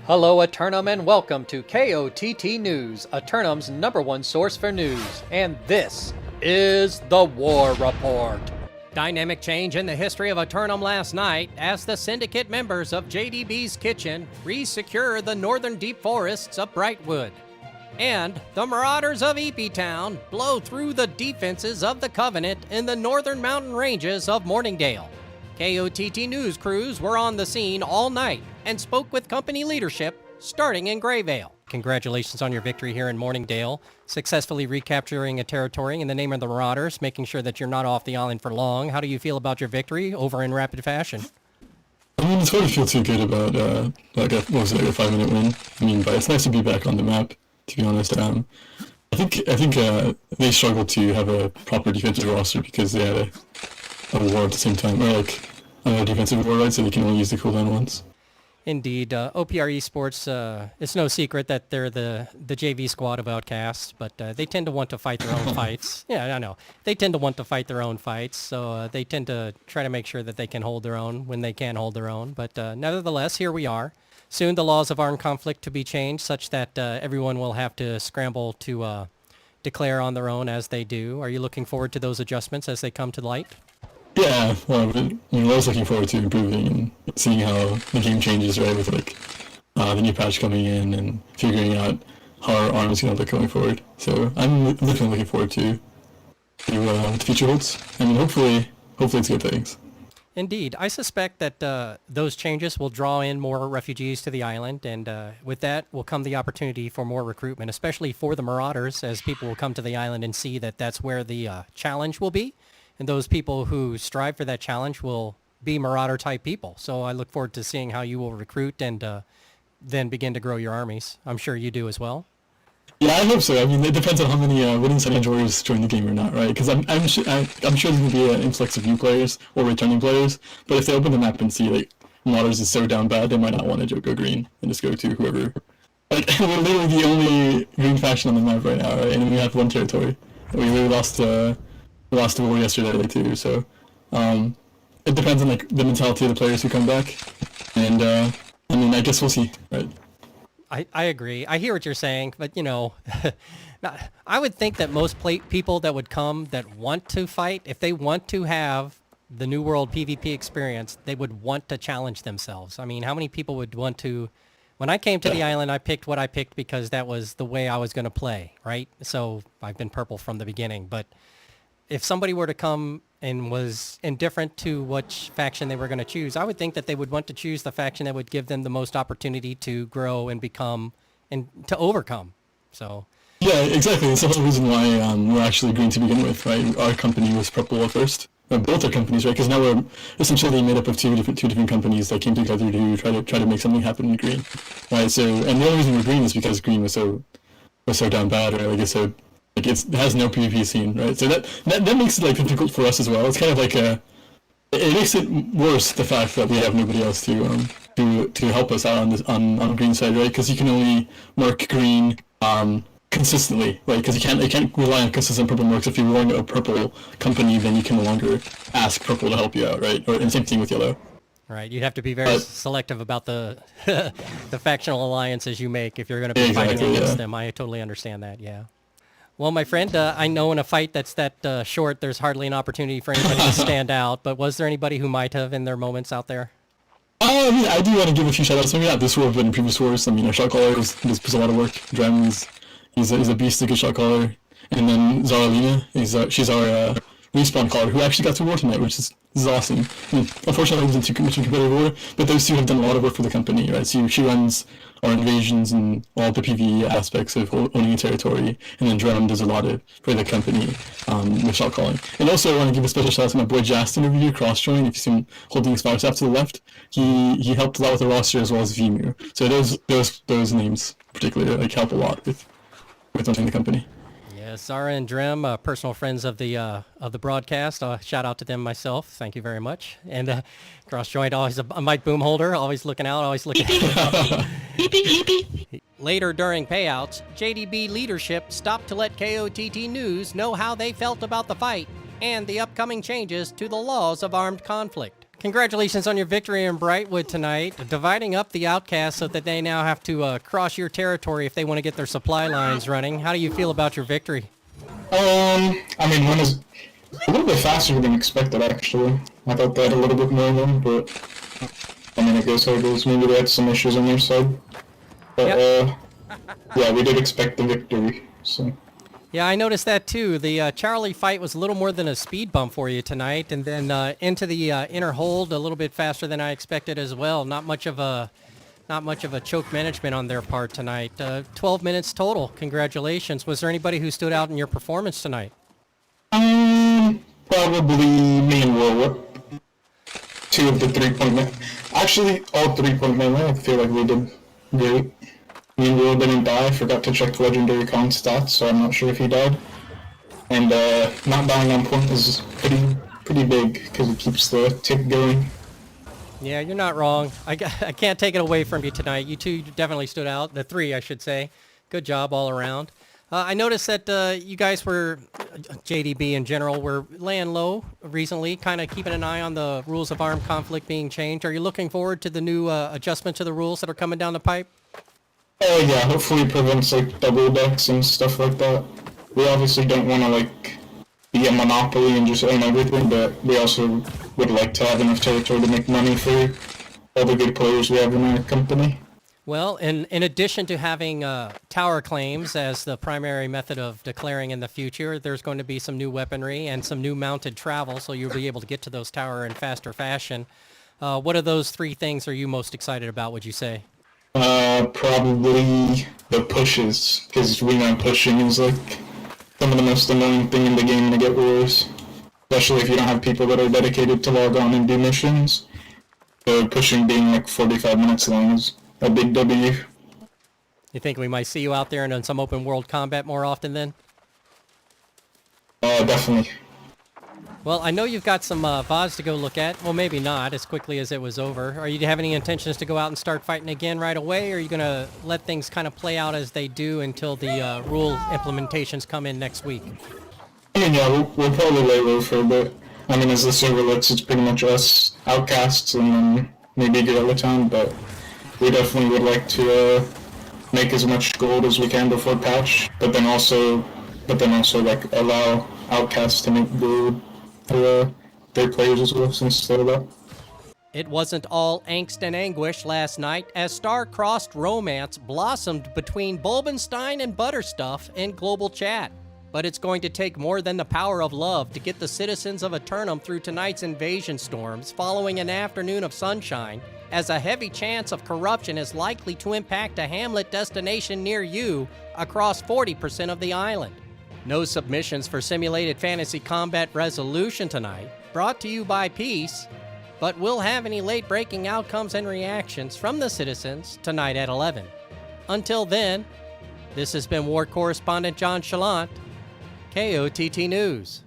Hello, Eternum, and welcome to KOTT News, Eternum's #1 source for news. And this is the War Report. Dynamic change in the history of Eternum last night as the syndicate members of JDB's Kitchen re-secure the northern deep forests of Brightwood. And the Marauders of EP Town blow through the defenses of the Covenant in the northern mountain ranges of Mourningdale. KOTT news crews were on the scene all night and spoke with company leadership, starting in Greyvale. Congratulations on your victory here in Mourningdale, successfully recapturing a territory in the name of the Marauders, making sure that you're not off the island for long. How do you feel about your victory over in rapid fashion? I mean, it's hard to feel too good about, a 5-minute win. I mean, but it's nice to be back on the map, to be honest. I think they struggled to have a proper defensive roster because they had a war at the same time, or like a defensive war, right? So they can only use the cooldown ones. Indeed. OPR Esports, it's no secret that they're the JV squad of outcasts, but they tend to want to fight their own fights. Yeah, I know. They tend to want to fight their own fights, so they tend to try to make sure that they can hold their own when they can hold their own. But nevertheless, here we are. Soon the laws of armed conflict to be changed such that everyone will have to scramble to declare on their own as they do. Are you looking forward to those adjustments as they come to light? Yeah, well, I was looking forward to improving and seeing how the game changes, right, with like the new patch coming in and figuring out how our arm is going to look going forward. So I'm looking forward to what the future holds. I mean, hopefully it's good things. Indeed. I suspect that those changes will draw in more refugees to the island, and with that will come the opportunity for more recruitment, especially for the Marauders, as people will come to the island and see that that's where the challenge will be. And those people who strive for that challenge will be Marauder-type people. So I look forward to seeing how you will recruit and then begin to grow your armies. I'm sure you do as well. Yeah, I hope so. I mean, it depends on how many winning side enjoyers join the game or not, right? Because I'm sure there's going to be an influx of new players or returning players. But if they open the map and see, like, Marauders is so down bad, they might not want to go green and just go to whoever. Like, we're literally the only green faction on the map right now, right? And we have one territory. We really lost the war yesterday too, so it depends on like the mentality of the players who come back, and I mean, I guess we'll see, right? I agree. I hear what you're saying, but you know, I would think that most people that would come that want to fight, if they want to have the New World PvP experience, they would want to challenge themselves. I mean, how many people would want to? When I came to the island, I picked what I picked because that was the way I was going to play, right? So I've been purple from the beginning, but if somebody were to come and was indifferent to which faction they were going to choose, I would think that they would want to choose the faction that would give them the most opportunity to grow and become and to overcome. So yeah, exactly. That's the whole reason why we're actually green to begin with, right? Our company was purple at first. Both our companies, right? Because now we're essentially made up of two different companies that came together to try to make something happen in green, right? So, and the only reason we're green is because green was so down bad, right? Like it has no PvP scene, right? So that makes it like difficult for us as well. It's kind of like it makes it worse, the fact that we have nobody else to help us out on green side, right? Because you can only mark green consistently, right? Because you can't rely on consistent purple marks. If you're rolling a purple company, then you can no longer ask purple to help you out, right? And same thing with yellow. Right, you'd have to be very selective about the the factional alliances you make if you're going to be fighting against them. I totally understand that. Yeah. Well, my friend, I know in a fight that's that short, there's hardly an opportunity for anybody to stand out, but was there anybody who might have in their moments out there? I mean, I do want to give a few shout-outs. Maybe not this war, but in previous wars. I mean, our shot caller does a lot of work. Drem, he's a beast, a good shot caller. And then Zaralina, she's our respawn caller, who actually got to war tonight, which is awesome. I mean, unfortunately, I wasn't too much in competitive war, but those two have done a lot of work for the company, right? So she runs our invasions and all the PvE aspects of owning a territory, and then Drum does a lot for the company with shot calling. And also, I want to give a special shout out to my boy Justin over here, cross-join. If you see him holding his mouse up to the left, he helped a lot with the roster as well as VMU. So those names particularly like help a lot with owning the company. Zara and Drem, personal friends of the broadcast. Shout out to them myself. Thank you very much. And cross-joint, always a mic boom holder, always looking out, always looking out. Later during payouts, JDB leadership stopped to let KOTT News know how they felt about the fight and the upcoming changes to the laws of armed conflict. Congratulations on your victory in Brightwood tonight, dividing up the outcasts so that they now have to cross your territory if they want to get their supply lines running. How do you feel about your victory? I mean, one is a little bit faster than expected, actually. I thought they had a little bit more of them, but I mean, I guess how it goes. Maybe they had some issues on their side. But, yeah, we did expect the victory, so... Yeah, I noticed that too. The Charlie fight was a little more than a speed bump for you tonight, and then into the inner hold a little bit faster than I expected as well. Not much of a choke management on their part tonight. 12 minutes total. Congratulations. Was there anybody who stood out in your performance tonight? Probably me and Will. 2 of the 3-point men. Actually, all 3-point men. I feel like we did great. Me and Will didn't die. Forgot to check legendary con stats, so I'm not sure if he died. And not dying on point is pretty big because it keeps the tick going. Yeah, you're not wrong. I can't take it away from you tonight. You two definitely stood out. The 3, I should say. Good job all around. I noticed that you guys were, JDB in general, were laying low recently, kind of keeping an eye on the rules of armed conflict being changed. Are you looking forward to the new adjustment to the rules that are coming down the pipe? Oh yeah, hopefully it prevents like double decks and stuff like that. We obviously don't want to like be a monopoly and just own everything, but we also would like to have enough territory to make money for all the good players we have in our company. Well, in addition to having tower claims as the primary method of declaring in the future, there's going to be some new weaponry and some new mounted travel, so you'll be able to get to those tower in faster fashion. What of those 3 things are you most excited about, would you say? Probably the pushes, because we know pushing is like some of the most annoying thing in the game to get wars. Especially if you don't have people that are dedicated to log on and do missions. So pushing being like 45 minutes long is a big W. You think we might see you out there in some open world combat more often then? Definitely. Well, I know you've got some VODs to go look at. Well, maybe not as quickly as it was over. Are you have any intentions to go out and start fighting again right away, or are you going to let things kind of play out as they do until the rule implementations come in next week? I mean, yeah, we'll probably lay low for a bit. I mean, as the server looks, it's pretty much us, outcasts, and then maybe Eleatell, but we definitely would like to make as much gold as we can before patch, but then also like allow outcasts to make gold for their players as well, since they're about. It wasn't all angst and anguish last night as star-crossed romance blossomed between Bulbenstein and Butterstuff in global chat. But it's going to take more than the power of love to get the citizens of Eternum through tonight's invasion storms following an afternoon of sunshine, as a heavy chance of corruption is likely to impact a hamlet destination near you across 40% of the island. No submissions for simulated fantasy combat resolution tonight, brought to you by Peace, but we'll have any late-breaking outcomes and reactions from the citizens tonight at 11. Until then, this has been War Correspondent JChalant, KOTT News.